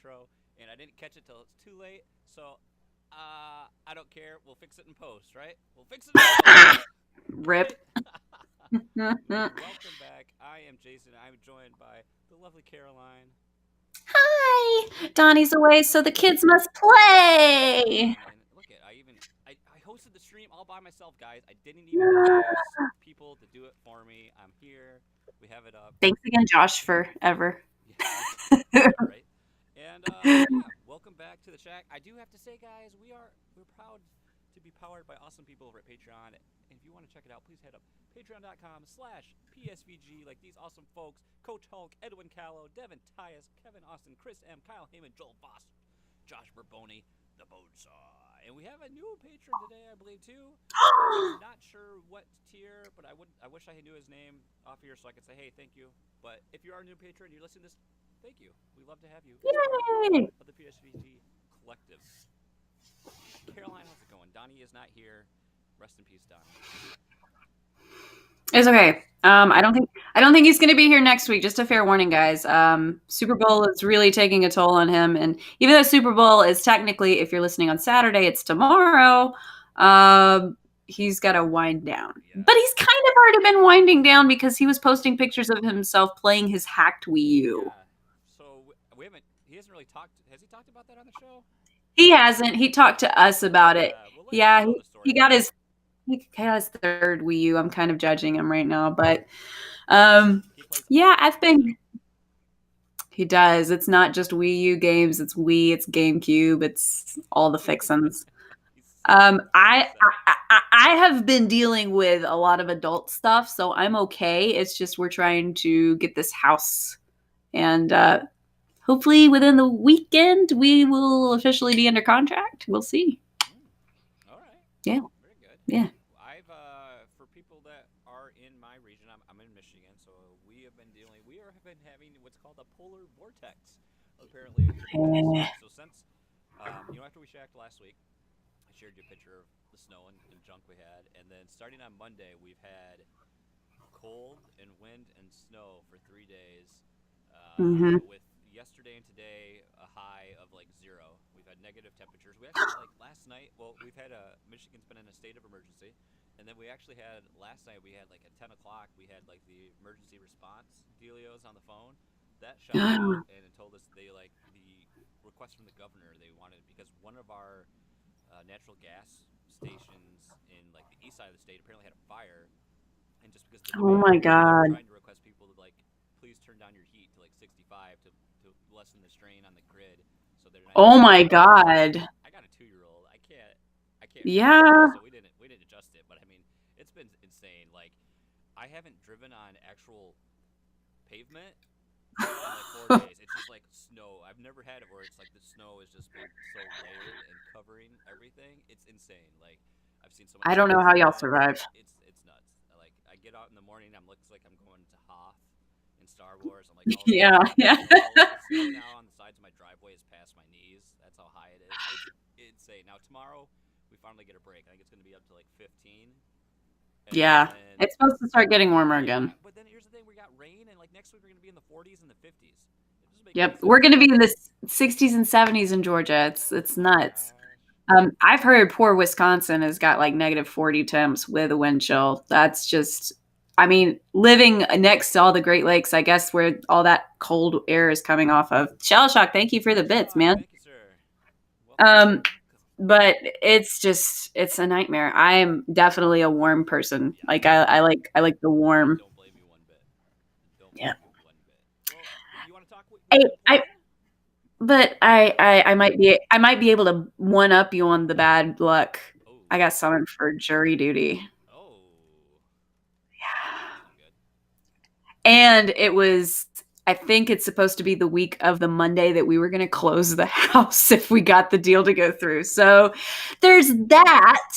intro, and I didn't catch it till it's too late. So I don't care. We'll fix it in post, right? We'll fix it in post. Rip. Right? Welcome back. I am Jason. I'm joined by the lovely Caroline. Hi. And Donnie's away, so the kids must play. and look at I hosted the stream all by myself, guys. I didn't even use people to do it for me. I'm here. We have it up. Thanks again, Josh, forever. Yeah, yeah, right. And yeah, welcome back to the shack. I do have to say, guys, we're proud to be powered by awesome people over at Patreon. And if you want to check it out, please head up patreon.com/PSVG. Like these awesome folks: Coach Hulk, Edwin Callow, Devin Tyus, Kevin Austin, Chris M, Kyle Heyman, Joel Boss, Josh Burboni, the Bonesaw. And we have a new patron today, I believe, too. I'm not sure what tier, but I wish I knew his name off here so I could say, hey, thank you. But if you are a new patron, you're listening to this, thank you. We love to have you as part Yay. of the PSVG collective. Caroline, how's it going? Donnie is not here. Rest in peace, Donnie. It's okay. I don't think he's going to be here next week. Just a fair warning, guys. Super Bowl is really taking a toll on him, and even though Super Bowl is technically, if you're listening on Saturday, it's tomorrow. He's got to wind down, but he's kind of already been winding down because he was posting pictures of himself playing his hacked Wii U. Yeah. So we haven't. He hasn't really talked. Has he talked about that on the show? He hasn't. He talked to us about it. We'll Yeah, he got his third Wii U. I'm kind of judging him right now, but yeah, I've been. He does. It's not just Wii U games. It's Wii. It's GameCube. It's all the fixins. I have been dealing with a lot of adult stuff, so I'm okay. It's just we're trying to get this house, and hopefully within the weekend we will officially be under contract. We'll see. All right. Yeah. Very good. Yeah. I've for people that are in my region, I'm in Michigan, so we have been having what's called a polar vortex. Apparently, so since after we shacked last week, I shared you a picture of the snow and junk we had, and then starting on Monday, we've had cold and wind and snow for 3 days. With yesterday and today a high of like 0. We've had negative temperatures. We actually like last night. Well, we've had Michigan's been in a state of emergency, and then we actually had last night. We had like at 10 o'clock. We had like the emergency response dealios on the phone. That shot out and it told us the request from the governor. They wanted because one of our natural gas stations in like the east side of the state apparently had a fire, and just because of the Oh my God. trying to request people to like please turn down your heat to like 65 to lessen the strain on the grid so they're not. Oh my God. I got a 2-year-old. I can't. Yeah. So we didn't adjust it, but I mean it's been insane. Like I haven't driven on actual pavement in like 4 days. It's just like snow. I've never had it where it's like the snow has just been so layered and covering everything. It's insane. Like I've seen so much. I don't know how y'all survive. It's nuts. Like I get out in the morning, looks like I'm going to Hoth in Star Wars. I'm like, oh, Yeah. the snow now on the sides of my driveway is past my knees. That's how high it is. It's insane. Now tomorrow we finally get a break. I think it's going to be up to like 15. Yeah. It's supposed to start getting warmer again. But then here's the thing: we got rain, and like next week we're going to be in the 40s and the 50s. Yep, we're going to be in the 60s and 70s in Georgia. It's nuts. I've heard poor Wisconsin has got like negative 40 temps with a wind chill. That's just, I mean, living next to all the Great Lakes, I guess, where all that cold air is coming off of. Shell Shock, thank you for the bits, man. Thank you, sir. But it's a nightmare. I am definitely a warm person. Like I like the warm. Don't blame me one bit. Yeah. Well, you want to talk? But I might be able to one up you on the bad luck. I got summoned for jury duty. Oh. Yeah. And it was, I think it's supposed to be the week of the Monday that we were going to close the house if we got the deal to go through. So there's that.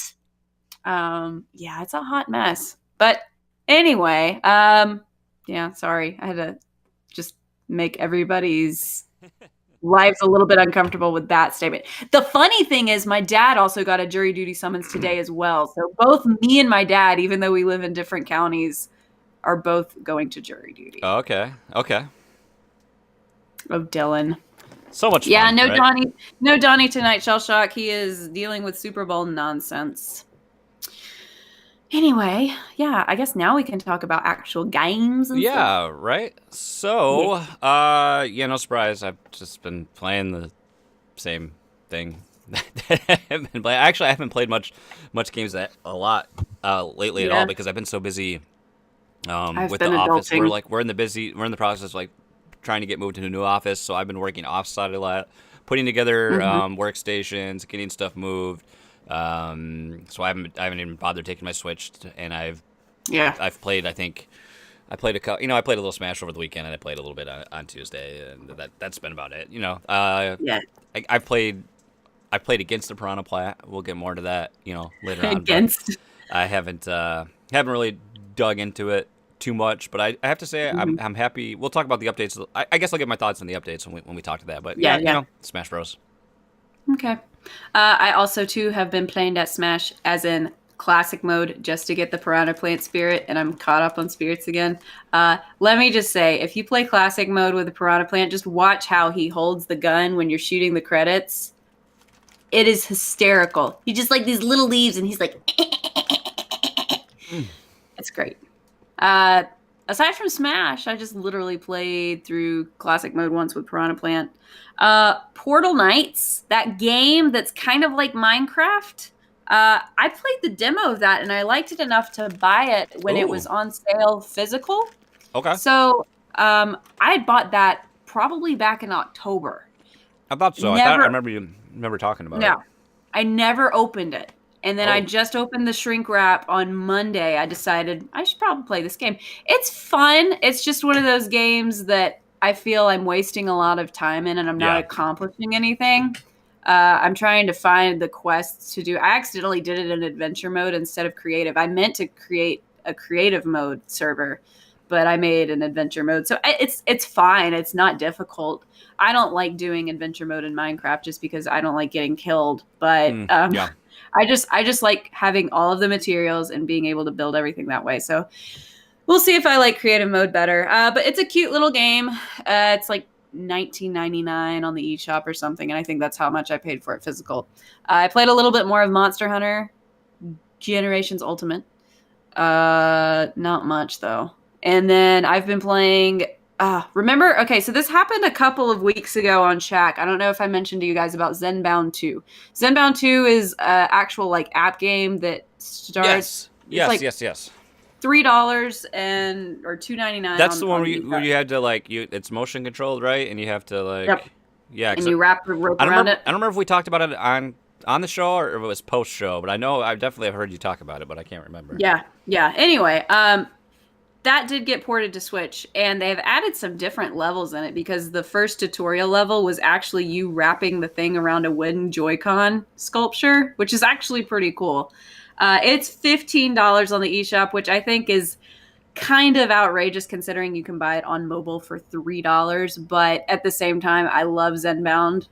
Yeah, it's a hot mess. But anyway, yeah, sorry. I had to just make everybody's lives a little bit uncomfortable with that statement. The funny thing is my dad also got a jury duty summons today as well. So both me and my dad, even though we live in different counties, are both going to jury duty. Oh, okay. Oh, Dylan. So much Yeah, fun, no right? Donnie, no Donnie tonight, Shell Shock. He is dealing with Super Bowl nonsense. Anyway, yeah, I guess now we can talk about actual games and stuff. Yeah, right. Yeah. So, yeah, no surprise. I've just been playing the same thing. Actually, I haven't played much games that a lot lately at all Yeah, because I've been so busy I've with the been office. adulting. We're in the process of like trying to get moved to a new office. So I've been working offsite a lot, putting together Hmm. workstations, getting stuff moved. So I haven't even bothered taking my Switch, and Yeah. I've played. I think I played I played a little Smash over the weekend, and I played a little bit on Tuesday, and that's been about it. Yeah. I've played against the Piranha Plat. We'll get more into that, later on. But Against. I haven't really dug into it too much. But I have to say Mhm. I'm happy. We'll talk about the updates. I guess I'll get my thoughts on the updates when we talk to that. But Yeah, yeah, yeah. Smash Bros. Okay. I also too have been playing that Smash as in classic mode just to get the Piranha Plant spirit, and I'm caught up on spirits again. Let me just say, if you play classic mode with the Piranha Plant, just watch how he holds the gun when you're shooting the credits. It is hysterical. He just like these little leaves, and he's like, Mm. it's great. Uh, Aside from Smash, I just literally played through classic mode once with Piranha Plant. Portal Knights, that game that's kind of like Minecraft. I played the demo of that and I liked it enough to buy it when it was Ooh. on sale physical. Okay. So I had bought that probably back in October. I thought so. I Never, remember you remember talking about it. no, I never opened it. And then I Oh. just opened the shrink wrap on Monday. I decided I should probably play this game. It's fun. It's just one of those games that I feel I'm wasting a lot of time in and I'm not Yeah. accomplishing anything. I'm trying to find the quests to do. I accidentally did it in adventure mode instead of creative. I meant to create a creative mode server, but I made an adventure mode. So it's fine. It's not difficult. I don't like doing adventure mode in Minecraft just because I don't like getting killed. But Yeah. I just like having all of the materials and being able to build everything that way. So we'll see if I like creative mode better. But it's a cute little game. It's like 19.99 on the eShop or something, and I think that's how much I paid for it physical. I played a little bit more of Monster Hunter Generations Ultimate. Not much though. And then I've been playing. Remember? Okay, so this happened a couple of weeks ago on Shack. I don't know if I mentioned to you guys about Zenbound 2. Zenbound 2 is an actual like app game that starts. Yes. It's like Yes. $3 and or $2.99 That's the one on where the where eShop. you had to it's motion controlled, right? And you have to Yep, yeah. and you wrap the rope around it. I don't remember if we talked about it on the show or if it was post show, but I know I definitely have heard you talk about it, but I can't remember. Yeah, yeah. Anyway, that did get ported to Switch, and they've added some different levels in it because the first tutorial level was actually you wrapping the thing around a wooden Joy-Con sculpture, which is actually pretty cool. It's $15 on the eShop, which I think is kind of outrageous considering you can buy it on mobile for $3. But at the same time, I love Zenbound.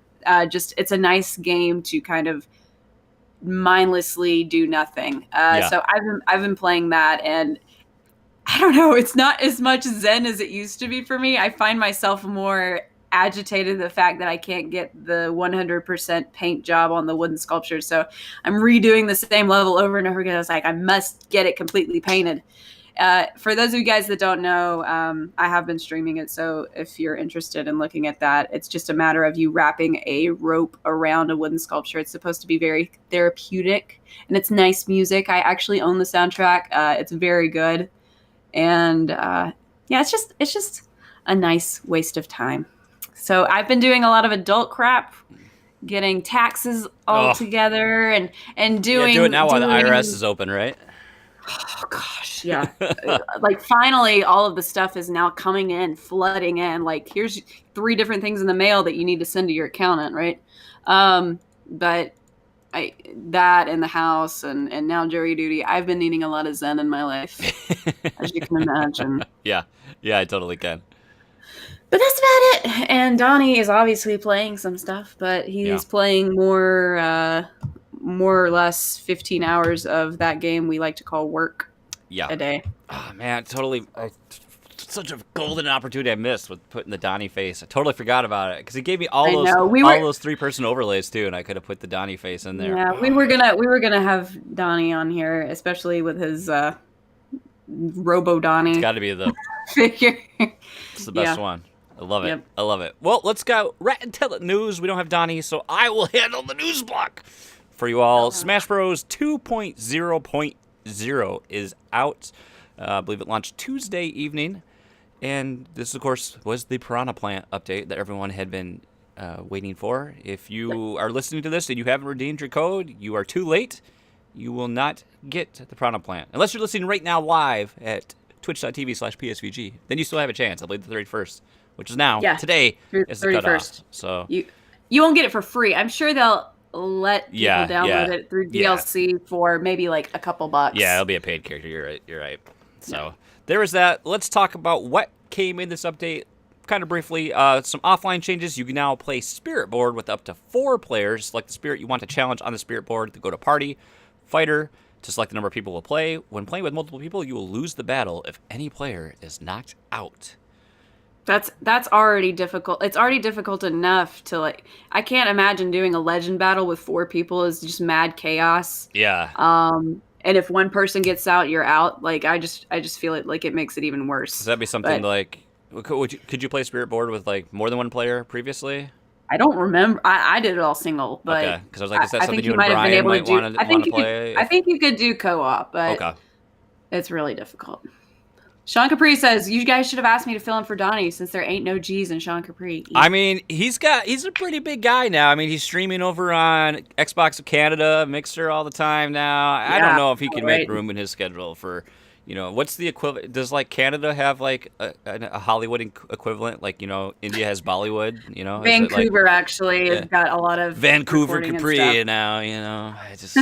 Just it's a nice game to kind of mindlessly do nothing. Yeah. So I've been playing that, and I don't know, it's not as much zen as it used to be for me. I find myself more agitated the fact that I can't get the 100% paint job on the wooden sculpture. So I'm redoing the same level over and over again. I was like, I must get it completely painted. For those of you guys that don't know, I have been streaming it. So if you're interested in looking at that, it's just a matter of you wrapping a rope around a wooden sculpture. It's supposed to be very therapeutic and it's nice music. I actually own the soundtrack. It's very good. And yeah, it's just a nice waste of time. So I've been doing a lot of adult crap, getting taxes all Oh, together and yeah. doing Do it now while the IRS doing is open, right? oh gosh, yeah. Like finally all of the stuff is now coming in, flooding in. Like here's 3 different things in the mail that you need to send to your accountant, right? But I that and the house and now jury duty. I've been needing a lot of zen in my life, as you can imagine. Yeah. Yeah, I totally can. But that's about it. And Donnie is obviously playing some stuff, but Yeah. he's playing more or less 15 hours of that game we like to call work Yeah. a day. Oh man, totally. such a golden opportunity I missed with putting the Donnie face. I totally forgot about it because he gave me all I those know. all those 3-person overlays too, and I could have put the Donnie face in there. Yeah, we were gonna have Donnie on here, especially with his Robo Donnie. It's got to be the figure. it's the best Yeah. one. I love it. Yep. I love it. Well, let's go rat and tell it news. We don't have Donnie, so I will handle the news block for you all. Smash Bros. 2.0.0 is out. I believe it launched Tuesday evening. And this, of course, was the Piranha Plant update that everyone had been waiting for. If you are listening to this and you haven't redeemed your code, you are too late. You will not get the Piranha Plant. Unless you're listening right now live at twitch.tv/PSVG. Then you still have a chance. I believe the 31st, which is now. Yeah, Today is the 31st. cutoff. So You won't get it for free. I'm sure they'll let people Yeah, download yeah, it through yeah. DLC for maybe like a couple bucks. yeah, it'll be a paid character. You're right. You're right. So there is that. Let's talk about what came in this update. Kind of briefly, some offline changes. You can now play Spirit Board with up to 4 players. Select the spirit you want to challenge on the Spirit Board to go to Party, Fighter, to select the number of people who will play. When playing with multiple people, you will lose the battle if any player is knocked out. That's already difficult. It's already difficult enough to like. I can't imagine doing a legend battle with 4 people is just mad chaos. Yeah. And if one person gets out, you're out. Like I just feel it like it makes it even worse. Does that be something But like... Could you play Spirit Board with like more than one player previously? I don't remember. I did it all single, but Okay, because I was like, is that I something think you and might have been Brian able to might do. want I think to you could. play? I think you could do co-op, but Okay. it's really difficult. Sean Capri says, you guys should have asked me to fill in for Donnie since there ain't no G's in Sean Capri. I mean, he's a pretty big guy now. I mean, he's streaming over on Xbox of Canada, Mixer all the time now. I don't Yeah, know if he can make right. room in his schedule for, what's the equivalent? Does like Canada have like a Hollywood equivalent? Like, India has Bollywood, Is it, like, Vancouver actually Yeah. has got a lot of Vancouver recording and Capri stuff. now, I just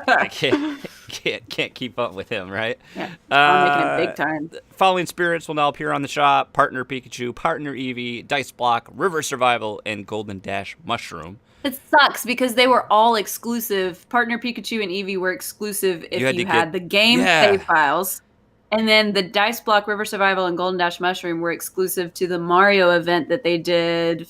I can't keep up with him, right? Yeah, I'm making it big time. Following spirits will now appear on the shop: Partner Pikachu, Partner Eevee, Dice Block, River Survival, and Golden Dash Mushroom. It sucks because they were all exclusive. Partner Pikachu and Eevee were exclusive if You had you to had get- the game Yeah. save files. And then the Dice Block, River Survival, and Golden Dash Mushroom were exclusive to the Mario event that they did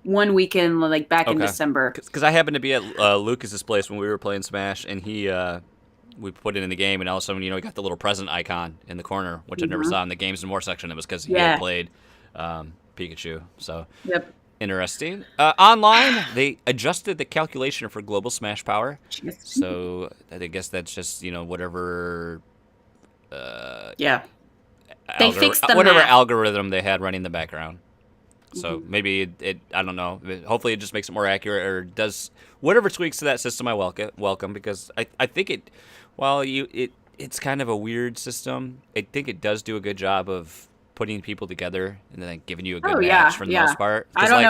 one weekend, like back in Okay. December. Because I happened to be at Lucas's place when we were playing Smash, and we put it in the game, and all of a sudden, he got the little present icon in the corner, which I never saw in the Games and More section. It was because he Yeah. had played Pikachu. So Yep. interesting. Online, they adjusted the calculation for global Smash power. So I guess that's just whatever. Yeah. They fixed the whatever math. algorithm they had running in the background. So maybe it I don't know. Hopefully it just makes it more accurate or does whatever tweaks to that system. I welcome because I think it while it's kind of a weird system. I think it does do a good job of putting people together and then giving you a good match for the most part. I 'Cause, don't like,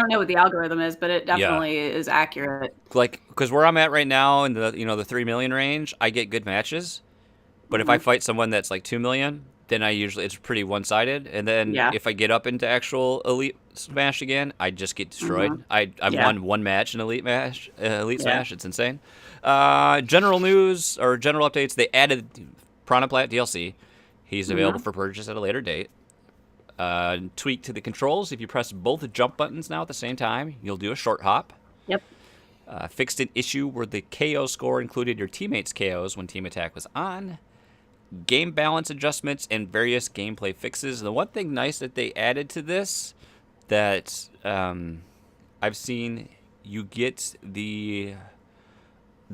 know what the algorithm is, but it definitely is accurate. like because where I'm at right now in the 3 million range, I get good matches. But if I fight someone that's like 2 million, then it's pretty one-sided. And then if I get up into actual Elite Smash again, I just get destroyed. I've won one match in Elite Smash. It's insane. General news or general updates, they added Piranha Plant DLC. He's available for purchase at a later date. Tweak to the controls. If you press both jump buttons now at the same time, you'll do a short hop. Yep. Fixed an issue where the KO score included your teammates' KOs when team attack was on. Game balance adjustments and various gameplay fixes. The one thing nice that they added to this that I've seen, they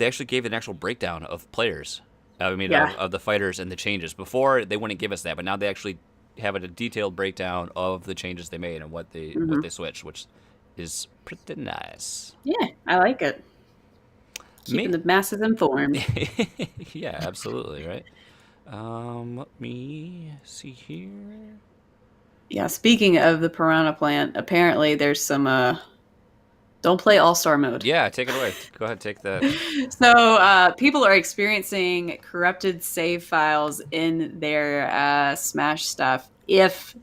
actually gave an actual breakdown of players. Of the fighters and the changes. Before, they wouldn't give us that, but now they actually have a detailed breakdown of the changes they made and what they switched, which is pretty nice. Yeah, I like it. Keeping the masses informed. Yeah, absolutely, right? Let me see here. Yeah, speaking of the Piranha Plant, apparently there's some don't play All-Star mode. Yeah, take it away. Go ahead, take that. So people are experiencing corrupted save files in their Smash stuff if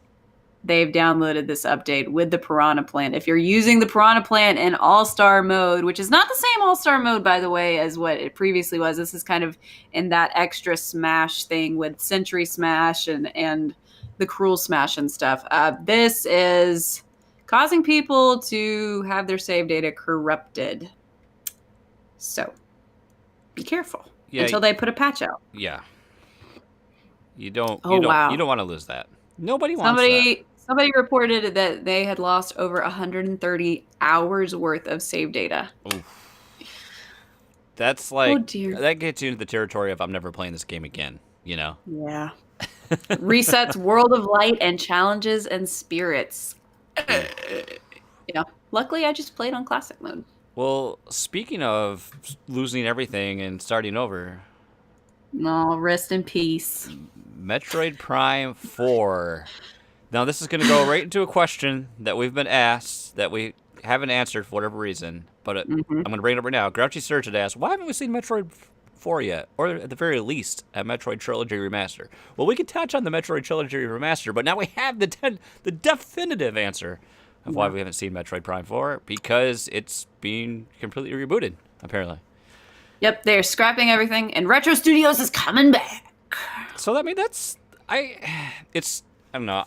they've downloaded this update with the Piranha Plant. If you're using the Piranha Plant in All-Star mode, which is not the same All-Star mode, by the way, as what it previously was. This is kind of in that extra Smash thing with Century Smash and the cruel smash and stuff. This is causing people to have their save data corrupted. So be careful until they put a patch out. Yeah. You don't Wow. You don't want to lose that. Nobody wants that. Somebody reported that they had lost over 130 hours worth of save data. Oof. That's like, oh dear. That gets you into the territory of I'm never playing this game again, you know? Yeah. Resets World of Light and Challenges and Spirits. Yeah. Luckily, I just played on classic mode. Well, speaking of losing everything and starting over. No, rest in peace. Metroid Prime 4. Now, this is going to go right into a question that we've been asked that we haven't answered for whatever reason, but I'm going to bring it up right now. Grouchy Search had asked, why haven't we seen Metroid 4 yet? Or at the very least, a Metroid Trilogy Remaster. Well, we could touch on the Metroid Trilogy Remaster, but now we have the definitive answer of why we haven't seen Metroid Prime 4, because it's being completely rebooted, apparently. Yep, they're scrapping everything, and Retro Studios is coming back. So, I mean, I don't know.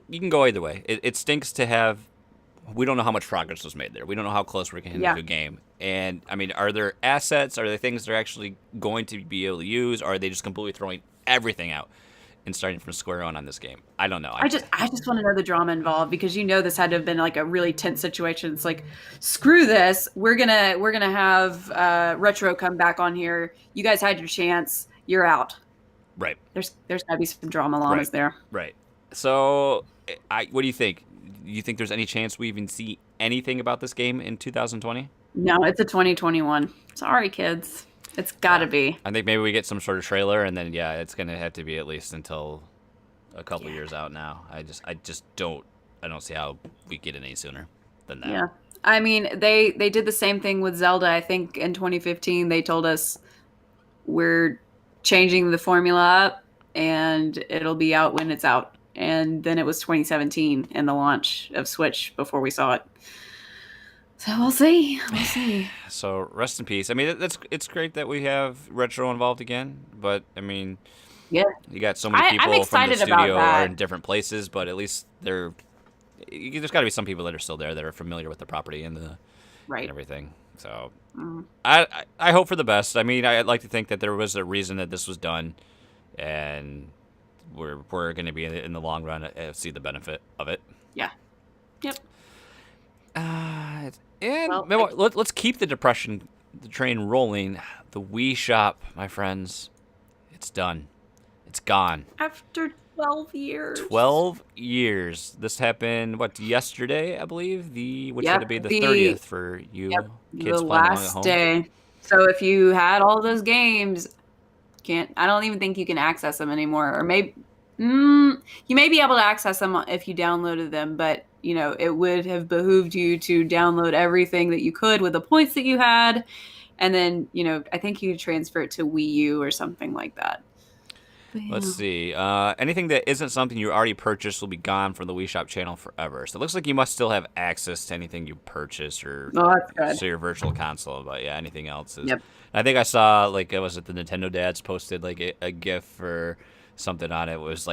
You can go either way. It stinks to have. We don't know how much progress was made there. We don't know how close we're getting to a game. And I mean, are there assets? Are there things they're actually going to be able to use? Or are they just completely throwing everything out and starting from square one on this game? I don't know. I just want to know the drama involved, because this had to have been like a really tense situation. It's like, screw this. We're gonna have Retro come back on here. You guys had your chance. You're out. Right. There's gotta be some drama llamas there. Right. So, what do you think? You think there's any chance we even see anything about this game in 2020? No, it's a 2021. Sorry, kids. It's got to be. I think maybe we get some sort of trailer, and then it's going to have to be at least until a couple years out now. I don't see how we get it any sooner than that. Yeah. I mean, they did the same thing with Zelda. I think in 2015 they told us we're changing the formula up and it'll be out when it's out. And then it was 2017 and the launch of Switch before we saw it. So we'll see. So rest in peace. I mean, it's great that we have Retro involved again, but I mean, you got so many people from the studio are in different places, but at least there's got to be some people that are still there that are familiar with the property and and everything. So I hope for the best. I mean, I'd like to think that there was a reason that this was done, and we're going to be in the long run see the benefit of it. Yeah. Yep. Let's keep the train rolling. The Wii Shop, my friends, it's done. It's gone. After 12 years. 12 years. This happened, yesterday, I believe? Which would be the 30th for you kids the playing last at home. day. So if you had all those games, I don't even think you can access them anymore. Or maybe you may be able to access them if you downloaded them, but it would have behooved you to download everything that you could with the points that you had, and then I think you could transfer it to Wii U or something like that. Let's see. Anything that isn't something you already purchased will be gone from the Wii Shop channel forever. So it looks like you must still have access to anything you purchase or so your virtual console. But yeah, anything else is. Yep. I think I saw the Nintendo dads posted a GIF for something on it. It was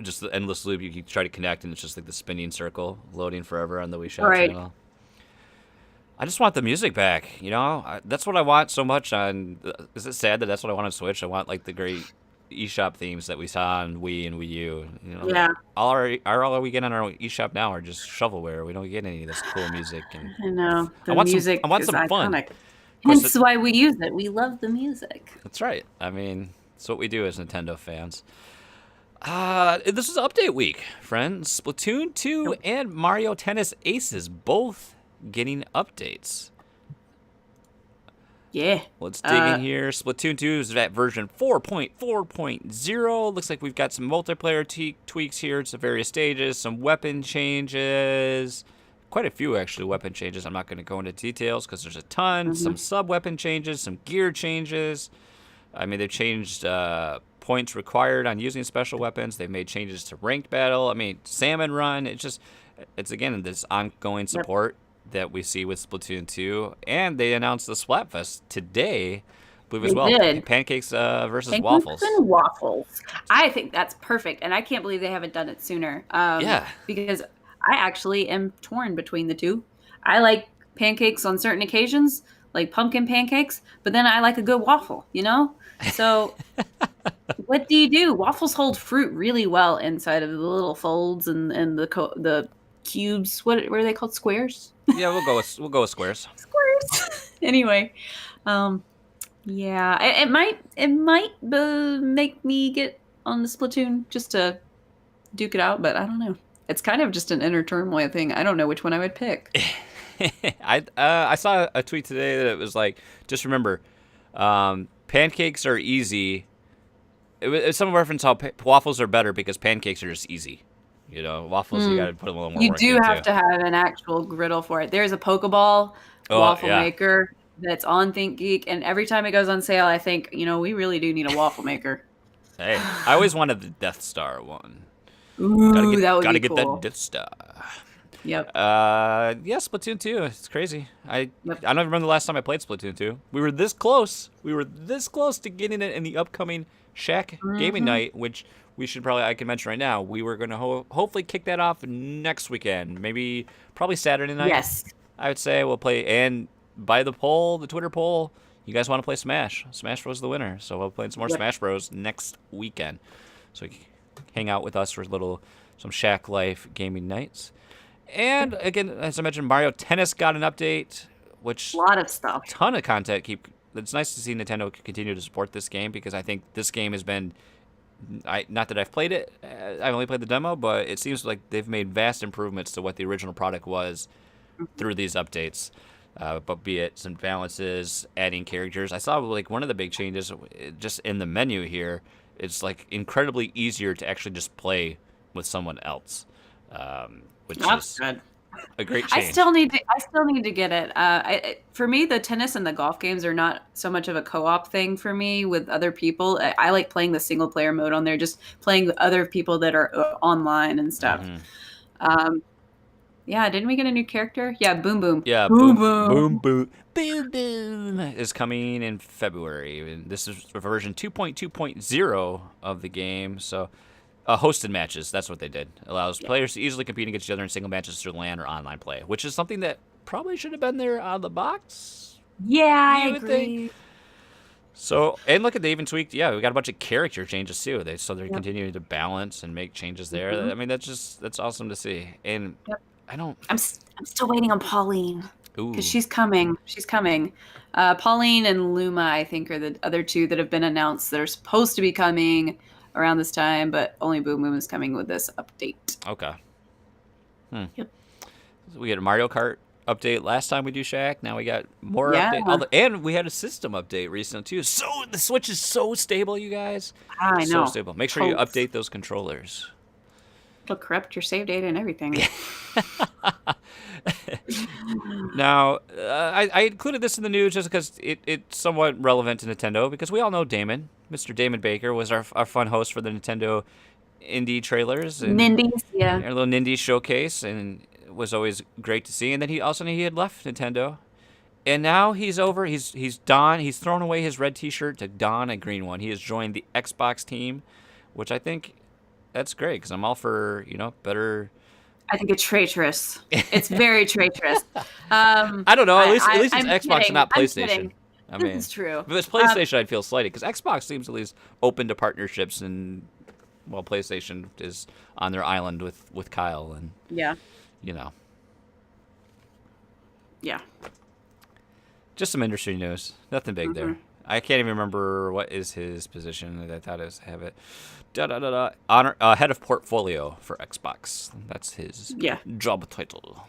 just the endless loop. You can try to connect, and it's just the spinning circle loading forever on the Wii Shop channel. I just want the music back. That's what I want so much on. Is it sad that that's what I want on Switch? I want the great eShop themes that we saw on Wii and Wii U. Yeah. All we get on our eShop now are just shovelware. We don't get any of this cool music. And I know. I want some fun. Hence why we use it. We love the music. That's right. I mean, it's what we do as Nintendo fans. This is update week, friends. Splatoon 2 and Mario Tennis Aces both getting updates. Yeah. Let's dig in here. Splatoon 2 is at version 4.4.0. Looks like we've got some multiplayer tweaks here to various stages, some weapon changes. Quite a few, actually, weapon changes. I'm not going to go into details because there's a ton. Some sub-weapon changes, some gear changes. I mean, they've changed points required on using special weapons. They've made changes to ranked battle. I mean, Salmon Run. It's again, this ongoing support that we see with Splatoon 2. And they announced the Splatfest today believe as They well. did. Pancakes versus Pancakes waffles. and waffles. I think that's perfect, and I can't believe they haven't done it sooner. Yeah. Because I actually am torn between the two. I like pancakes on certain occasions, like pumpkin pancakes, but then I like a good waffle, you know? So what do you do? Waffles hold fruit really well inside of the little folds and the cubes. What are they called? Squares? Yeah, we'll go with squares. Squares. Anyway, um, yeah, it might make me get on the Splatoon just to duke it out, but I don't know. It's kind of just an inner turmoil thing. I don't know which one I would pick. I saw a tweet today that it was like, just remember, pancakes are easy. It's some reference how waffles are better because pancakes are just easy. Waffles you got to put a little more You work do into. have to have an actual griddle for it. There's a Pokeball Oh waffle yeah. maker that's on ThinkGeek, and every time it goes on sale, I think, we really do need a waffle maker. Hey, I always wanted the Death Star one. Ooh, that would Gotta be get cool. that Death Star. Yep. Yeah, Splatoon 2. It's crazy. I Yep. don't remember the last time I played Splatoon 2. We were this close. We were this close to getting it in the upcoming Shack Gaming Night, which I can mention right now. We were going to hopefully kick that off next weekend. Maybe, probably Saturday night. Yes. I would say we'll play. And by the poll, the Twitter poll, you guys want to play Smash. Smash Bros. The winner. So we'll play some more Yep. Smash Bros. Next weekend. So you can hang out with us for some Shack Life gaming nights. And again, as I mentioned, Mario Tennis got an update, which A lot of stuff. ton of content. It's nice to see Nintendo continue to support this game because I think this game has been. Not that I've played it, I've only played the demo, but it seems like they've made vast improvements to what the original product was through these updates. But be it some balances, adding characters. I saw like one of the big changes just in the menu here. It's like incredibly easier to actually just play with someone else, which That's is good. a great I change. still need to get it. For me, the tennis and the golf games are not so much of a co-op thing for me with other people. I like playing the single player mode on there, just playing with other people that are online and stuff. Mhm. Yeah, didn't we get a new character? Yeah, Boom Boom. Yeah, Boom Boom Boom is coming in February, and this is version 2.2.0 of the game. So, hosted matches, that's what they did. Allows players to easily compete against each other in single matches through LAN or online play, which is something that probably should have been there out of the box. Yeah, I You would think. agree. So, and look at, they even tweaked. Yeah, we got a bunch of character changes too. They're continuing to balance and make changes there. Mhm. I mean, that's awesome to see. And Yep. I don't. I'm still waiting on Pauline Ooh. because she's coming. She's coming. Pauline and Luma, I think, are the other two that have been announced that are supposed to be coming around this time, but only Boom Boom is coming with this update. Okay. Yep. So we had a Mario Kart update last time we do Shack. Now we got more Yeah. update. And we had a system update recently too. So the Switch is so stable, you guys. I So know. stable. Make sure you Totes. update those controllers. It'll corrupt your save data and everything. Now, I included this in the news just because it's somewhat relevant to Nintendo because we all know Damon. Mr. Damon Baker was our fun host for the Nintendo indie trailers and Nindies, yeah. our little Nindy showcase, and it was always great to see. And then he had left Nintendo, and now he's over. He's thrown away his red T-shirt to don a green one. He has joined the Xbox team, which I think that's great because I'm all for better. I think it's traitorous. It's very traitorous. I don't know. At least it's I'm Xbox, kidding. not I'm PlayStation. kidding. I mean, This is true. if it's PlayStation, I'd feel slighted because Xbox seems at least open to partnerships, and PlayStation is on their island with Kyle, and Yeah. Yeah. Just some industry news. Nothing big there. I can't even remember what is his position. I thought I have it. Honor head of portfolio for Xbox. That's his job title.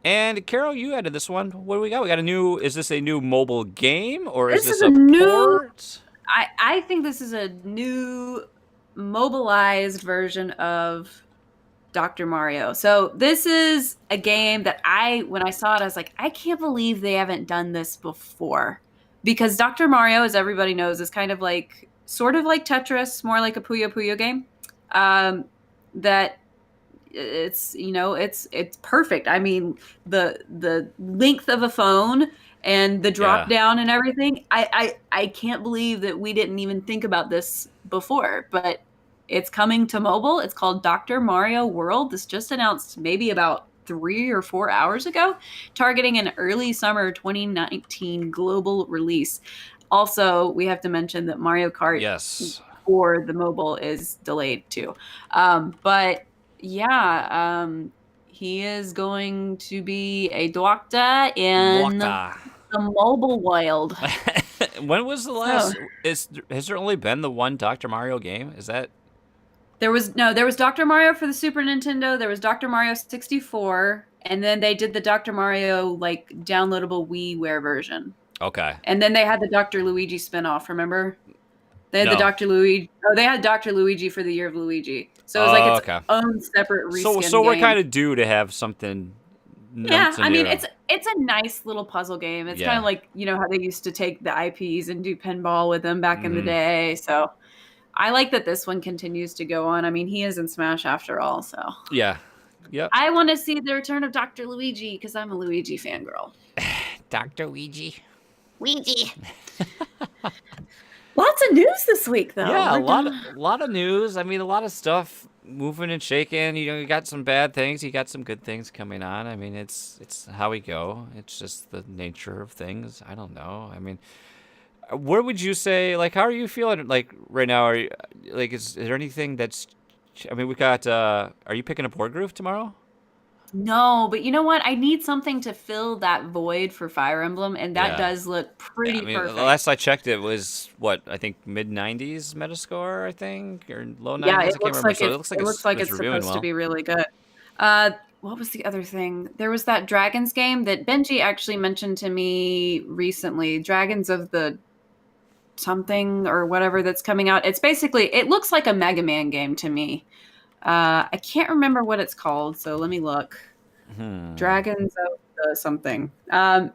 And Carol, you added this one. What do we got? We got a new. Is this a new mobile game or is this a port? I think this is a new mobilized version of Dr. Mario. So this is a game that when I saw it, I was like, I can't believe they haven't done this before. Because Dr. Mario, as everybody knows, is kind of like, sort of like Tetris, more like a Puyo Puyo game. That it's perfect. I mean, the length of a phone and the drop Yeah. down and everything. I can't believe that we didn't even think about this before, but it's coming to mobile. It's called Dr. Mario World. This just announced maybe about 3 or 4 hours ago, targeting an early summer 2019 global release. Also, we have to mention that Mario Kart Yes. for the mobile is delayed too. But yeah, he is going to be a doctor in Doctor. the mobile world. When was the So last? Has there only been the one Dr. Mario game? Is that there was Dr. Mario for the Super Nintendo, there was Dr. Mario 64, and then they did the Dr. Mario like downloadable WiiWare version. okay? And then they had the Dr. Luigi spinoff, remember? They had the No. Dr. Luigi. Oh, they had Dr. Luigi for the Year of Luigi. So it was Oh, like its okay. own separate reskin So we're game. kind of due to have something. Yeah, I mean new. it's a nice little puzzle game. It's kind Yeah. of like, you know, how they used to take the IPs and do pinball with them back in the Mhm. day. So I like that this one continues to go on. I mean, he is in Smash after all, so Yeah. Yep. I want to see the return of Dr. Luigi because I'm a Luigi fangirl. Dr. Ouija. Luigi. Lots of news this week, though. Yeah, a We're lot of news. I mean, a lot of stuff moving and shaking. You know, you got some bad things, you got some good things coming on. I mean, it's how we go. It's just the nature of things. I don't know. I mean, where would you say, like, how are you feeling like right now? Are you like, is there anything that's I mean, we got are you picking up Wargroove tomorrow? No, but you know what? I need something to fill that void for Fire Emblem, and that Yeah. does look Yeah, I pretty mean, the perfect. last I checked, it was what I think mid 90s Metascore, I think, or low 90s. Yeah, I it can't looks remember. like So it, it looks like it looks like it's it's reviewing supposed to well. be really good. What was the other thing? There was that Dragons game that Benji actually mentioned to me recently. Dragons of the something or whatever that's coming out. It's basically, it looks like a Mega Man game to me. I can't remember what it's called, so let me look. Hmm. Dragons of the something. So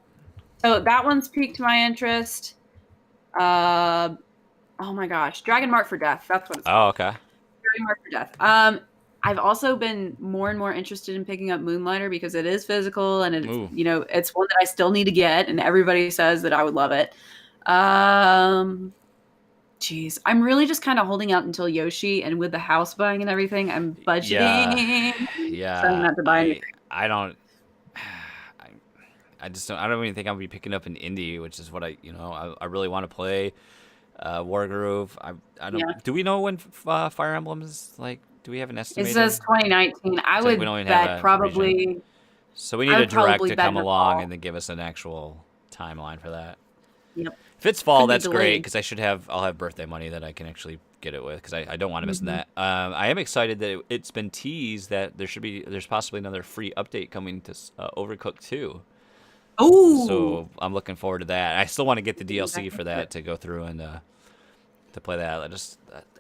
that one's piqued my interest. Oh my gosh, Dragon Mark for Death. That's what it's Oh, called. okay. Dragon Mark for Death. I've also been more and more interested in picking up Moonlighter because it is physical and it's, Ooh. you know, it's one that I still need to get, and everybody says that I would love it. Geez, I'm really just kind of holding out until Yoshi, and with the house buying and everything, I'm budgeting. Yeah, Trying not to buy anything. I don't. I just don't. I don't even think I'll be picking up an indie, which is what I really want to play. Wargroove. I don't. Yeah. Do we know when Fire Emblem is like? Do we have an It estimated? says 2019. I So would we don't even have bet a probably. So we need I a would probably direct to bet come in the along fall. and then give us an actual timeline for that. Yep. If it's fall, Could be that's great delayed. because I'll have birthday money that I can actually get it with because I don't want to miss Mhm. that. I am excited that it's been teased that there's possibly another free update coming to Overcooked 2. Ooh. So I'm looking forward to that. I still want to get the DLC Exactly. for that to go through and to play that.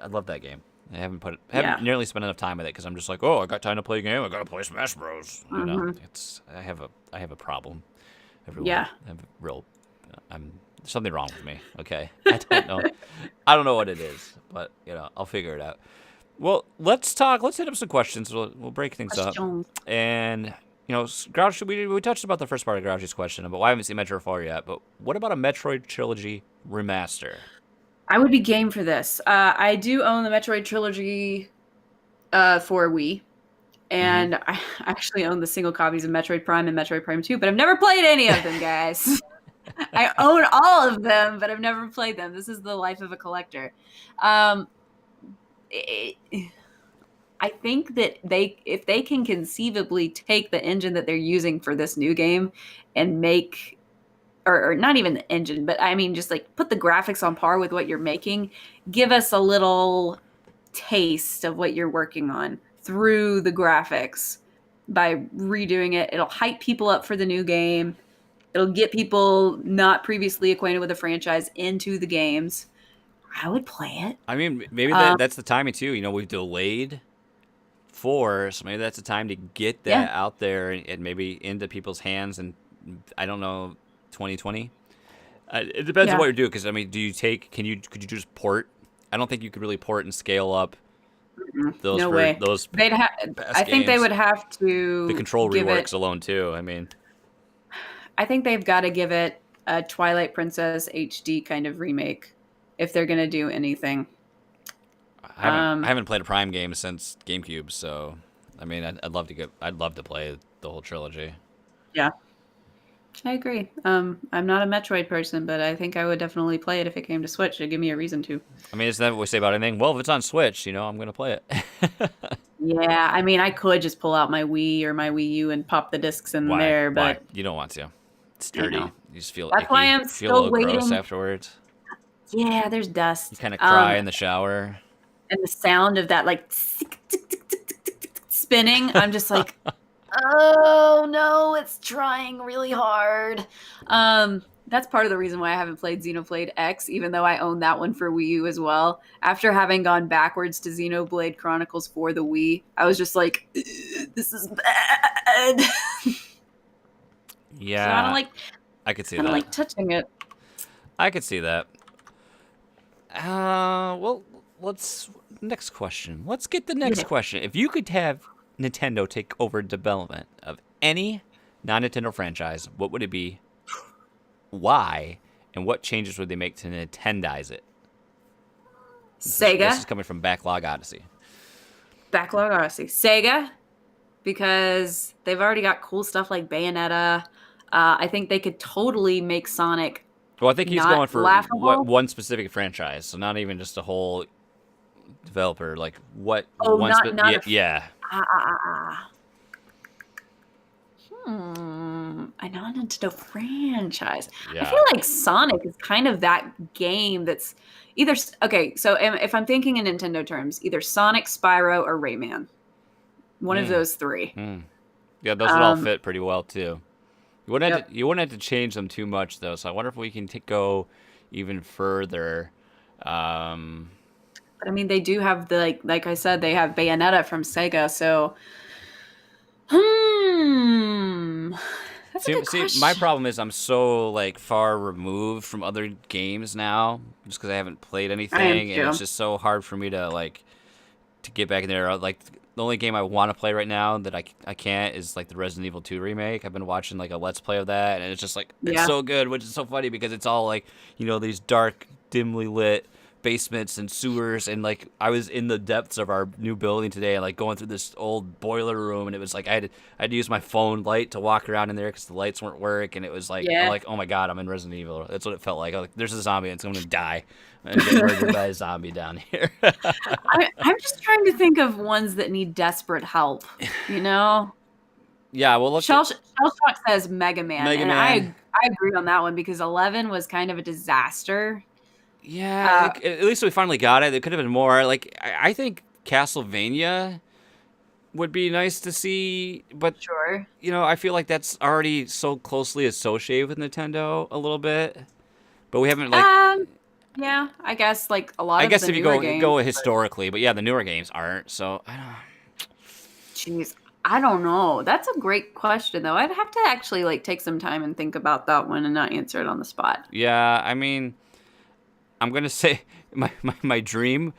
I love that game. I haven't Yeah. nearly spent enough time with it because I'm just like, oh, I got time to play a game. I gotta play Smash Bros. You know, Mhm. I have a problem. Everyone, Yeah. I have a real. There's something wrong with me. Okay, I don't know. I don't know what it is, but I'll figure it out. Well, let's talk. Let's hit up some questions. We'll break things up. Questions. And Grouch, we touched about the first part of Grouch's question, but I haven't seen Metroid 4 yet. But what about a Metroid Trilogy remaster? I would be game for this. I do own the Metroid trilogy for Wii, and I actually own the single copies of Metroid Prime and Metroid Prime 2, but I've never played any of them, guys. I own all of them, but I've never played them. This is the life of a collector. I think that if they can conceivably take the engine that they're using for this new game and make, or not even the engine, but I mean, just like put the graphics on par with what you're making, give us a little taste of what you're working on through the graphics by redoing it. It'll hype people up for the new game. It'll get people not previously acquainted with the franchise into the games. I would play it. I mean, maybe that's the timing too. We've delayed 4, so maybe that's the time to get that out there and maybe into people's hands. And I don't know, 2020. It depends on what you're doing. Because I mean, could you just port? I don't think you could really port and scale up those. No way. Those. I think they would have to. The control give reworks it, alone too. I mean, I think they've got to give it a Twilight Princess HD kind of remake if they're gonna do anything. I haven't played a Prime game since GameCube, so I mean, I'd love to play the whole trilogy. Yeah, I agree. I'm not a Metroid person, but I think I would definitely play it if it came to Switch. It'd give me a reason to. I mean, isn't that what we say about anything? Well, if it's on Switch, I'm gonna play it. Yeah, I mean, I could just pull out my Wii or my Wii U and pop the discs in Why? there, Why? but You don't want to. It's I dirty. know. You just feel That's icky. why I'm You feel a still little gross waiting. afterwards. Yeah, there's You dust. kind of cry in the shower. And the sound of that like spinning, I'm just like, oh no, it's trying really hard. That's part of the reason why I haven't played Xenoblade X, even though I own that one for Wii U as well. After having gone backwards to Xenoblade Chronicles for the Wii, I was just like, this is bad. Yeah. So I don't like. I could see I don't that. like touching it. I could see that. Well, next question. Let's get the next question. If you could have Nintendo take over development of any non-Nintendo franchise, what would it be? Why? And what changes would they make to Nintendize it? Sega. This is coming from Backlog Odyssey. Backlog Odyssey. Sega, because they've already got cool stuff like Bayonetta. I think they could totally make Sonic. Well, I think he's Not going for laughable? one specific franchise, so not even just a whole developer. Like what? Oh, one not a yeah. A non-Nintendo franchise. Yeah. I feel like Sonic is kind of that game that's either okay. So if I'm thinking in Nintendo terms, either Sonic, Spyro, or Rayman. One of those three. Yeah, those would all fit pretty well too. You wouldn't have to change them too much though. So I wonder if we can go even further. But I mean, they do have the like I said, they have Bayonetta from Sega. So, that's a good question. My problem is I'm so like far removed from other games now, just because I haven't played anything, and it's just so hard for me to get back in there. Like the only game I want to play right now that I can't is like the Resident Evil 2 remake. I've been watching like a Let's Play of that, and it's just like it's so good, which is so funny because it's all like these dark, dimly lit basements and sewers, and like I was in the depths of our new building today and like going through this old boiler room, and it was like I had to use my phone light to walk around in there because the lights weren't working, and it was like I'm like, oh my god, I'm in Resident Evil. That's what it felt like. I was like, there's a zombie and it's going to die and get murdered by a zombie down here. I'm just trying to think of ones that need desperate help, Yeah, well, look. Shell Shock says Mega Man. I agree on that one because 11 was kind of a disaster. Yeah, at least we finally got it. There could have been more. Like I think Castlevania would be nice to see, but sure, I feel like that's already so closely associated with Nintendo a little bit. But we haven't yeah, I guess like a lot. I guess if you go historically, but yeah, the newer games aren't. So I don't. Jeez, I don't know. That's a great question, though. I'd have to actually take some time and think about that one and not answer it on the spot. Yeah, I mean, I'm gonna say my dream.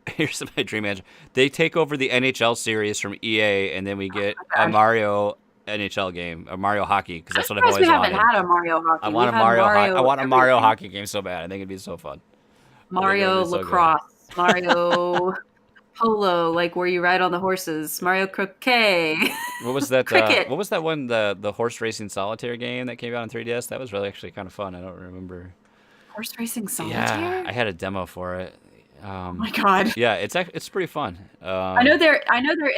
Here's my dream answer. They take over the NHL series from EA, and then we get a Mario NHL game, a Mario Hockey, because that's what I've always wanted. We haven't had a Mario Hockey. I want a Mario Hockey game so bad. I think it'd be so fun. Mario Lacrosse, Mario Polo, like where you ride on the horses, Mario Croquet. What was that? Cricket. What was that one? The horse racing solitaire game that came out on 3DS. That was really actually kind of fun. I don't remember. Horse racing solitaire. Yeah, I had a demo for it. Oh my god. Yeah, it's pretty fun. I know there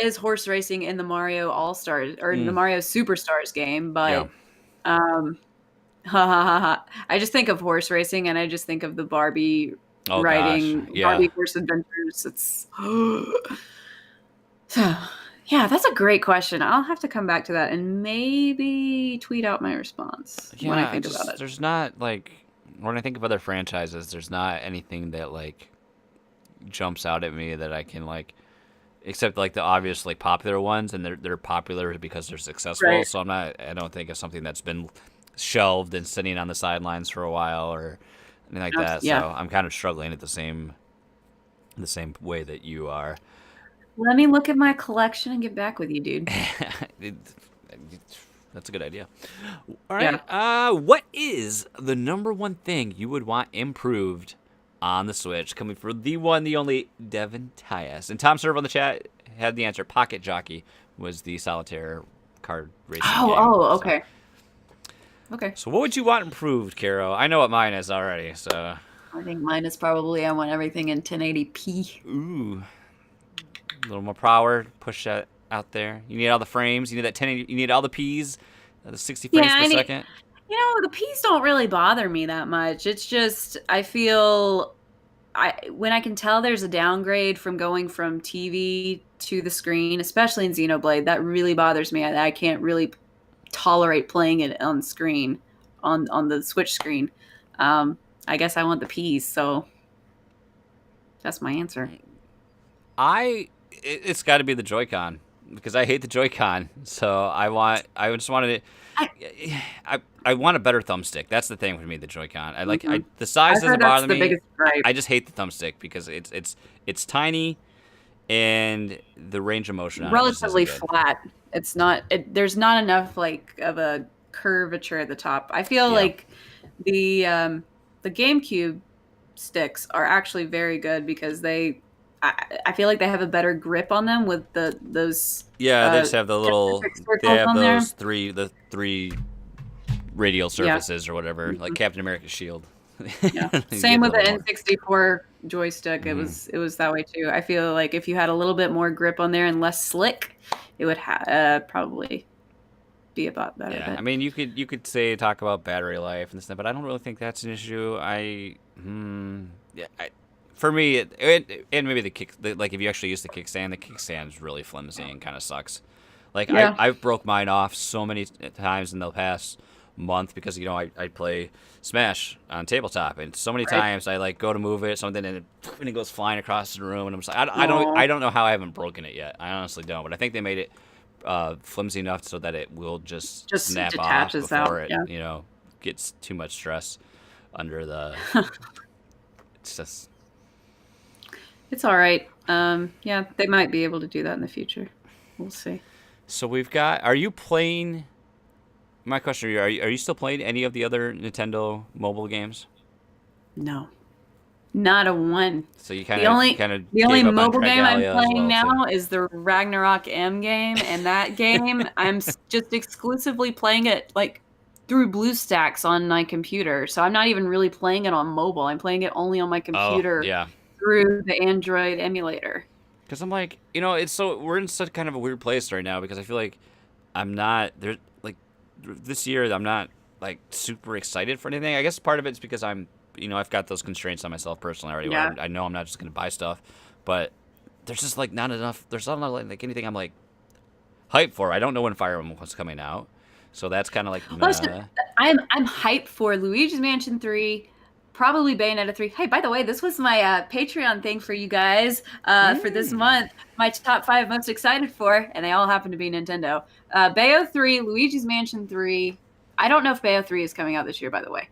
is horse racing in the Mario All Stars or the Mario Superstars game, but I just think of horse racing and I just think of the Barbie riding Barbie Horse Adventures. It's so yeah, that's a great question. I'll have to come back to that and maybe tweet out my response when I think about it. There's not when I think of other franchises, there's not anything that jumps out at me that I can except the obvious popular ones, and they're popular because they're successful. Right. So I don't think of something that's been shelved and sitting on the sidelines for a while or anything like that. Yeah. So I'm kind of struggling at the same way that you are. Let me look at my collection and get back with you, dude. That's a good idea. All right. What is the number one thing you would want improved on the Switch? Coming from the one, the only Devin Tyus. And Tom Serve on the chat had the answer. Pocket Jockey was the solitaire card racing game. Okay. Okay. So what would you want improved, Caro? I know what mine is already, so. I think mine is probably I want everything in 1080p. Ooh. A little more power. Push that out there. You need all the frames. You need that 1080. You need all the Ps. The 60 frames per second. The Ps don't really bother me that much. It's just I feel when I can tell there's a downgrade from going from TV to the screen, especially in Xenoblade, that really bothers me. I can't really tolerate playing it on screen, on the Switch screen. I guess I want the Ps, so that's my answer. It's got to be the Joy-Con because I hate the Joy-Con. So I just wanted it. I want a better thumbstick. That's the thing with me, the Joy-Con. The size doesn't bother me. I just hate the thumbstick because it's tiny, and the range of motion on relatively flat. It's not. There's not enough of a curvature at the top. I feel like the GameCube sticks are actually very good because I feel like they have a better grip on them with those. Yeah, they just have the little. They have those three radial surfaces or whatever, like Captain America's shield. Yeah. Same with the N64 joystick. It was that way too. I feel like if you had a little bit more grip on there and less slick, it would probably be about better. Yeah, I mean, you could talk about battery life and stuff, but I don't really think that's an issue. For me, and maybe if you actually use the kickstand is really flimsy and kind of sucks. I broke mine off so many times in the past month because I play Smash on tabletop, and so many times I go to move it, and it goes flying across the room, and I'm just like, I don't know how I haven't broken it yet. I honestly don't, but I think they made it flimsy enough so that it will just snap off before it gets too much stress under the. It's just. It's all right. They might be able to do that in the future. We'll see. So we've got. Are you playing? My question: Are you still playing any of the other Nintendo mobile games? No, not a one. So you the only mobile game I'm playing now is the Ragnarok M game, and that game I'm just exclusively playing it through BlueStacks on my computer. So I'm not even really playing it on mobile. I'm playing it only on my computer. Oh, yeah. Through the Android emulator. Because I'm we're in such kind of a weird place right now because I feel like I'm not there. This year I'm not super excited for anything. I guess part of it's because I've got those constraints on myself personally already. Yeah. Where I know I'm not just going to buy stuff, but there's just not enough. There's not anything I'm hyped for. I don't know when Fire Emblem's coming out, so that's kind of I'm hyped for Luigi's Mansion 3. Probably Bayonetta 3. Hey, by the way, this was my Patreon thing for you guys for this month. My top 5 most excited for, and they all happen to be Nintendo. Bayo 3, Luigi's Mansion 3. I don't know if Bayo 3 is coming out this year, by the way.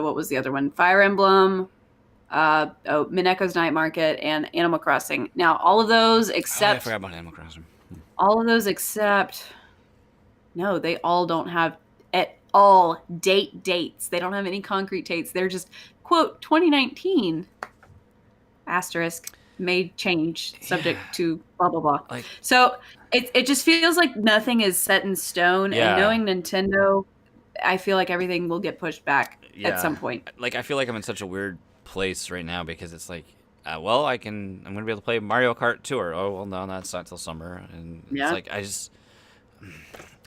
What was the other one? Fire Emblem, Mineko's Night Market, and Animal Crossing. Now, all of those except... I forgot about Animal Crossing. All of those except... No, they all don't have... all dates. They don't have any concrete dates. They're just, quote, 2019 asterisk may change subject to blah, blah, blah. So it just feels like nothing is set in stone. Yeah. And knowing Nintendo, I feel like everything will get pushed back at some point. I feel like I'm in such a weird place right now because it's I'm going to be able to play Mario Kart Tour. Oh, well, no, that's not till summer. And it's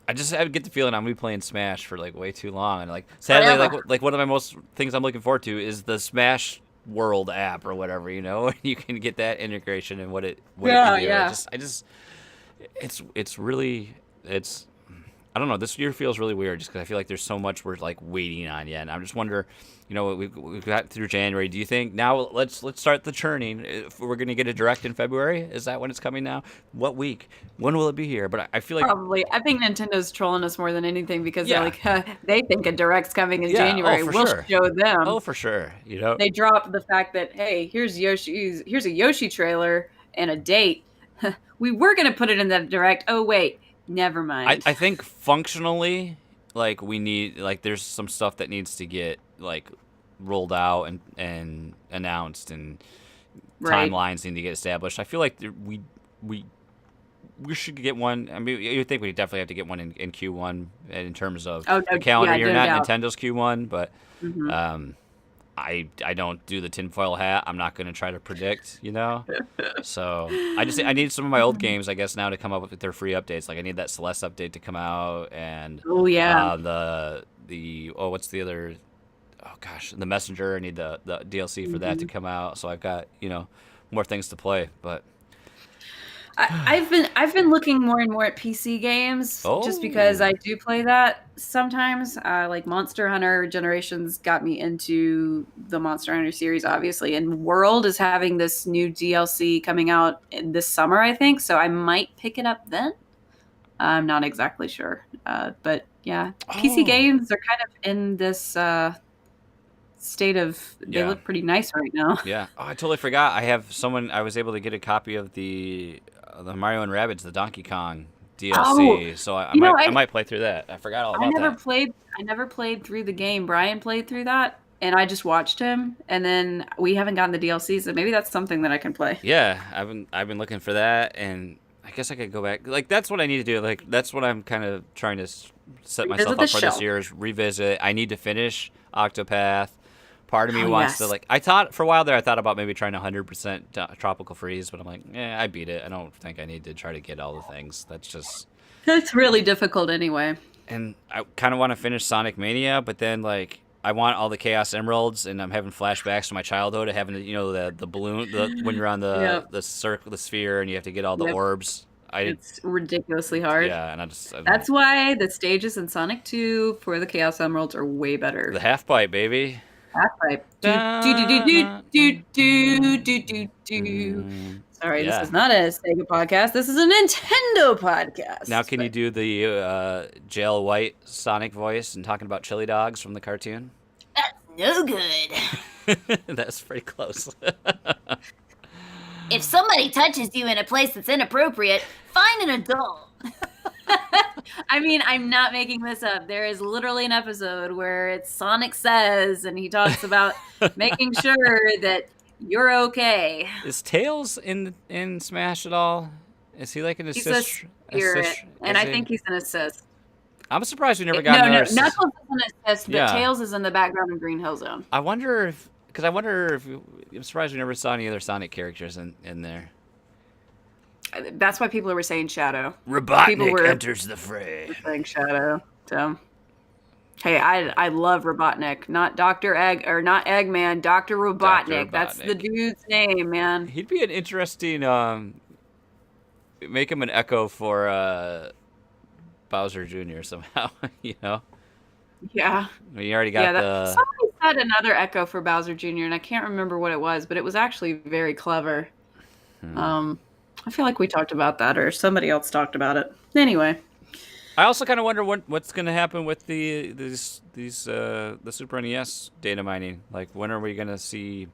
I just get the feeling I'm gonna be playing Smash for way too long, and sadly, one of my most things I'm looking forward to is the Smash World app or whatever, you can get that integration and what it can do. Yeah. I don't know. This year feels really weird just because I feel like there's so much we're waiting on yet. And I'm just wondering, we've got through January. Do you think now let's start the churning? If we're going to get a direct in February, is that when it's coming now? What week? When will it be here? But I feel like probably. I think Nintendo's trolling us more than anything because they're they think a direct's coming in January. We'll show them. Oh, for sure. They drop the fact that here's a Yoshi trailer and a date. we were going to put it in the direct. Oh, wait. Never mind. I think functionally, like we need like there's some stuff that needs to get like rolled out and announced, and Right. timelines need to get established. I feel like we we should get one. I mean, you think we definitely have to get one in Q1 in terms of Oh, the no, calendar yeah, year, no not doubt. Nintendo's Q1, but Mhm. um, I don't do the tinfoil hat. I'm not going to try to predict, you know. So I need some of my old games, I guess, now to come up with their free updates. Like I need that Celeste update to come out, and Oh, yeah. the oh, what's the other? Oh gosh, the Messenger. I need the DLC for that to Mhm. come out. So I've got more things to play. But I've been looking more and more at PC games just because oh I do play that sometimes. Like Monster Hunter Generations got me into the Monster Hunter series, obviously, and World is having this new DLC coming out this summer, I think. So I might pick it up then. I'm not exactly sure, but yeah, PC oh games are kind of in this state of they yeah. look pretty nice right now. Yeah. Oh, I totally forgot. I have someone. I was able to get a copy of the Mario and Rabbids, the Donkey Kong Oh, DLC. So I you know, I might play through that. I forgot all I about never that. played I never played through the game. Brian played through that and I just watched him and then we haven't gotten the DLC, so maybe that's something that I can play. Yeah, I've been looking for that, and I guess I could go back. Like that's what I need to do. Like that's what I'm kind of trying to set myself Revisit the up for this shelf. year is revisit. I need to finish Octopath. Part of me Oh wants to yes. like. I thought for a while there. I thought about maybe trying 100% tropical freeze, but I'm like, I beat it. I don't think I need to try to get all the things. That's just. It's really difficult anyway. And I kind of want to finish Sonic Mania, but then like I want all the Chaos Emeralds, and I'm having flashbacks to my childhood, having the balloon, when you're on Yep. the circle, the sphere, and you have to get all the Yep. orbs. I It's ridiculously hard. Yeah, and That's why the stages in Sonic 2 for the Chaos Emeralds are way better. the half pipe, baby. That's right. Do do do do do do do do do do. Sorry, this Yeah. is not a Sega podcast. This is a Nintendo podcast. Now, can you But do the Jail White Sonic voice and talking about chili dogs from the cartoon? no good. That's pretty close. If somebody touches you in a place that's inappropriate, find an adult. I mean, I'm not making this up. There is literally an episode where it's Sonic Says, and he talks about making sure that you're okay. Is Tails in Smash at all? Is he like an He's a assist? spirit, and is I he? think he's an assist. I'm surprised we never No, got no, another. Knuckles is an assist, but Yeah. Tails is in the background of Green Hill Zone. I wonder if, because I wonder if I'm surprised we never saw any other Sonic characters in there. That's why people were saying Shadow. Robotnik were- enters the fray. Saying Shadow. So, hey, I love Robotnik, not Dr. Egg or not Eggman, Dr. Robotnik. That's the Robotnik. dude's name, man. He'd be an interesting. Make him an echo for Bowser Jr. somehow. You know, Yeah. I mean, you already got Yeah, the. somebody said another echo for Bowser Jr. and I can't remember what it was, but it was actually very clever. I feel like we talked about that, or somebody else talked about it. Anyway, I also kind of wonder what's going to happen with the Super NES data mining. Like, when are we going to see?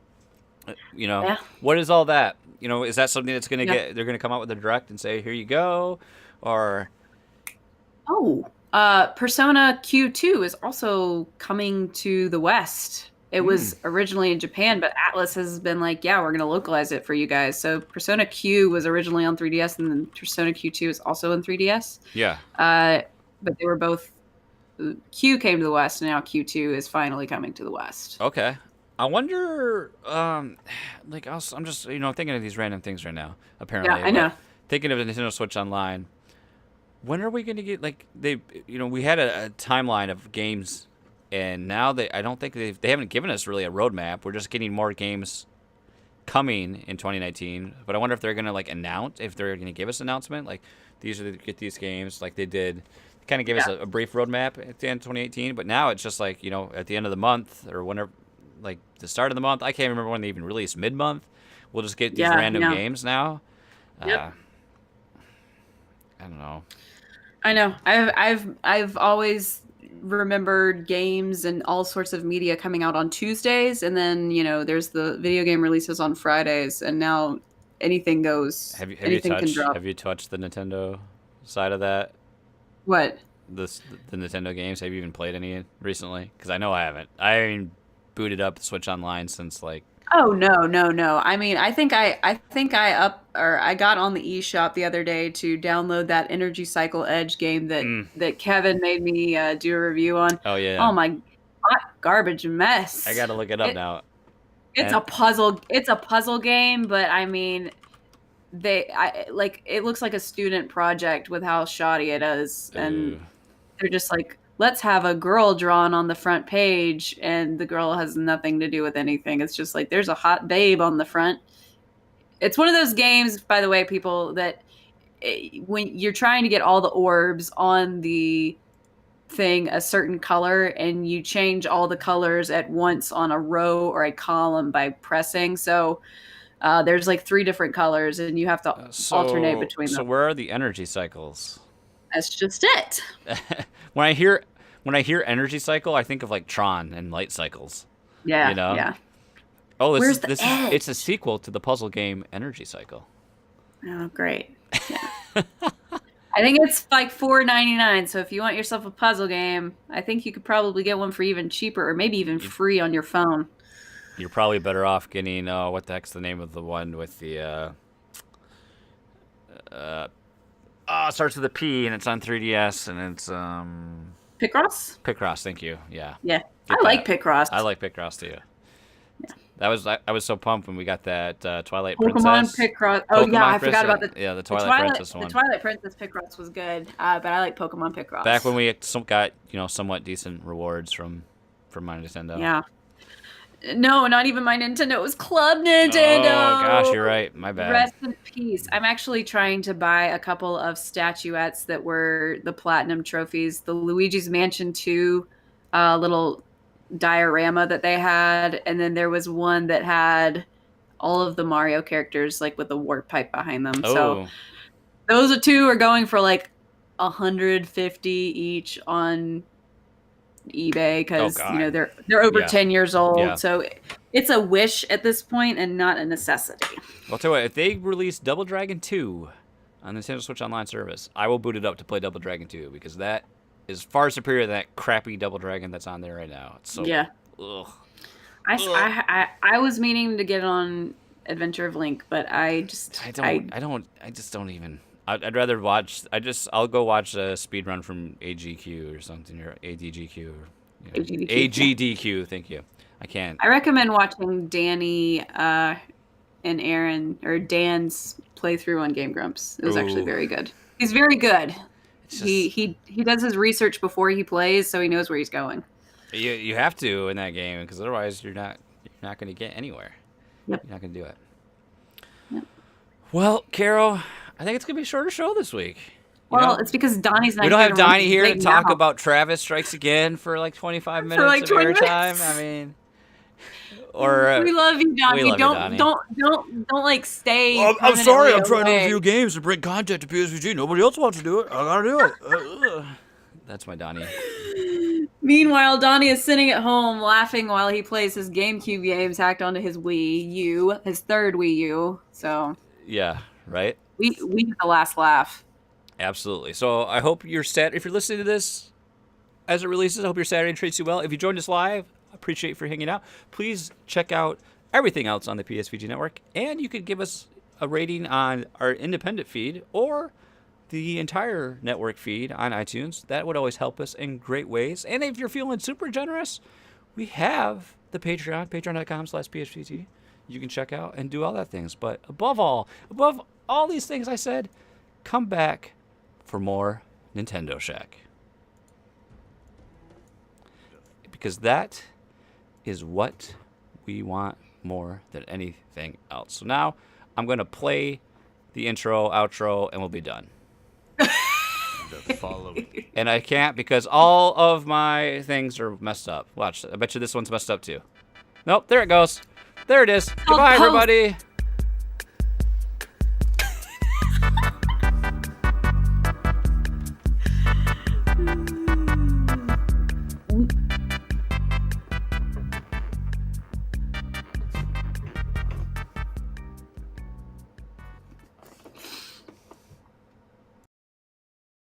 Yeah. What is all that? Is that something that's going to Yeah. get? They're going to come out with a direct and say, "Here you go," or Persona Q2 is also coming to the West. It was originally in Japan, but Atlas has been like, yeah, we're going to localize it for you guys. So Persona Q was originally on 3DS, and then Persona Q2 is also on 3DS. yeah. But they were both. Q came to the West, and now Q2 is finally coming to the West. Okay. I wonder, like, I'm just, thinking of these random things right now, apparently. Yeah, I know. But thinking of the Nintendo Switch Online. When are we going to get, like, we had a timeline of games, and now I don't think they haven't given us really a roadmap. We're just getting more games coming in 2019. But I wonder if they're going to, like, if they're going to give us an announcement, like, get these games, like they did. Kind of gave us a brief roadmap at the end of 2018, but now it's just like, at the end of the month or whenever, like the start of the month. I can't remember when they even released mid-month. We'll just get these random games now. Yep. I don't know. I know. I've always remembered games and all sorts of media coming out on Tuesdays, and then there's the video game releases on Fridays, and now anything goes. Have you Anything can drop. touched the Nintendo side of that? What? The Nintendo games. Have you even played any recently? Because I know I haven't. I haven't booted up the Switch Online since like. Oh no. I mean, I got on the eShop the other day to download that Energy Cycle Edge game that Kevin made me do a review on. Oh yeah. Oh my hot garbage mess. I gotta look it up now. It's a puzzle. It's a puzzle game, but I mean, it looks like a student project with how shoddy it is, and Ooh. they're just like, let's have a girl drawn on the front page, and the girl has nothing to do with anything. It's just like there's a hot babe on the front. It's one of those games, by the way, people, that when you're trying to get all the orbs on the thing a certain color and you change all the colors at once on a row or a column by pressing. So there's like 3 different colors and you have to alternate between them. So where are the energy cycles? That's just it. When I hear energy cycle, I think of like Tron and light cycles. Yeah. You know? Yeah. Oh, Where's the edge? It's a sequel to the puzzle game Energy Cycle. Oh, great. Yeah. I think it's like $4.99. So if you want yourself a puzzle game, I think you could probably get one for even cheaper or maybe even free on your phone. You're probably better off getting what the heck's the name of the one with the it starts with a P and it's on 3DS and it's Picross? Picross, thank you. Yeah. Yeah. Get I like Picross. I like Picross too. Yeah. I was so pumped when we got that Twilight Pokemon Princess. Picross. Oh yeah, I forgot about the Twilight Princess one. The Twilight Princess Picross was good, but I like Pokemon Picross. Back when we got somewhat decent rewards from my Nintendo. Yeah. No, not even my Nintendo. It was Club Nintendo. Oh gosh, you're right. My bad. Rest in peace. I'm actually trying to buy a couple of statuettes that were the platinum trophies. The Luigi's Mansion 2 little diorama that they had, and then there was one that had all of the Mario characters like with a warp pipe behind them. Oh. So those 2 are going for like $150 each on eBay because they're over 10 years old. Yeah. So it's a wish at this point and not a necessity. I'll tell you what, if they release Double Dragon 2 on the Nintendo Switch Online service, I will boot it up to play Double Dragon 2 because that is far superior to that crappy Double Dragon that's on there right now. It's so ugh. I was meaning to get on Adventure of Link, but I'd rather watch. I'll go watch a speed run from AGQ or something, or ADGQ or AGDQ. Thank you. I can't. I recommend watching Danny and Aaron or Dan's playthrough on Game Grumps. It was actually very good. He's very good. He does his research before he plays, so he knows where he's going. You have to in that game because otherwise you're not going to get anywhere. Yep. You're not going to do it. Yep. Well, Carol, I think it's going to be a shorter show this week. Well, it's because Donnie's not. We don't have Donnie here to talk about Travis Strikes Again for like 25 minutes of airtime. I mean, or we love you, Donnie. We love you, Donnie. Don't like stay. I'm sorry. I'm trying to review games and bring content to PSVG. Nobody else wants to do it. I gotta do it. That's my Donnie. Meanwhile, Donnie is sitting at home laughing while he plays his GameCube games hacked onto his Wii U, his third Wii U. So yeah, right. We get the last laugh. Absolutely. So I hope if you're listening to this as it releases, I hope your Saturday treats you well. If you joined us live, I appreciate you for hanging out. Please check out everything else on the PSVG network, and you could give us a rating on our independent feed or the entire network feed on iTunes. That would always help us in great ways. And if you're feeling super generous, we have the Patreon, patreon.com/PSVG. You can check out and do all that things. But above all these things I said, come back for more Nintendo Shack. Because that is what we want more than anything else. So now I'm going to play the intro, outro, and we'll be done. And I can't because all of my things are messed up. Watch, I bet you this one's messed up too. Nope, there it goes. There it is. Goodbye, everybody.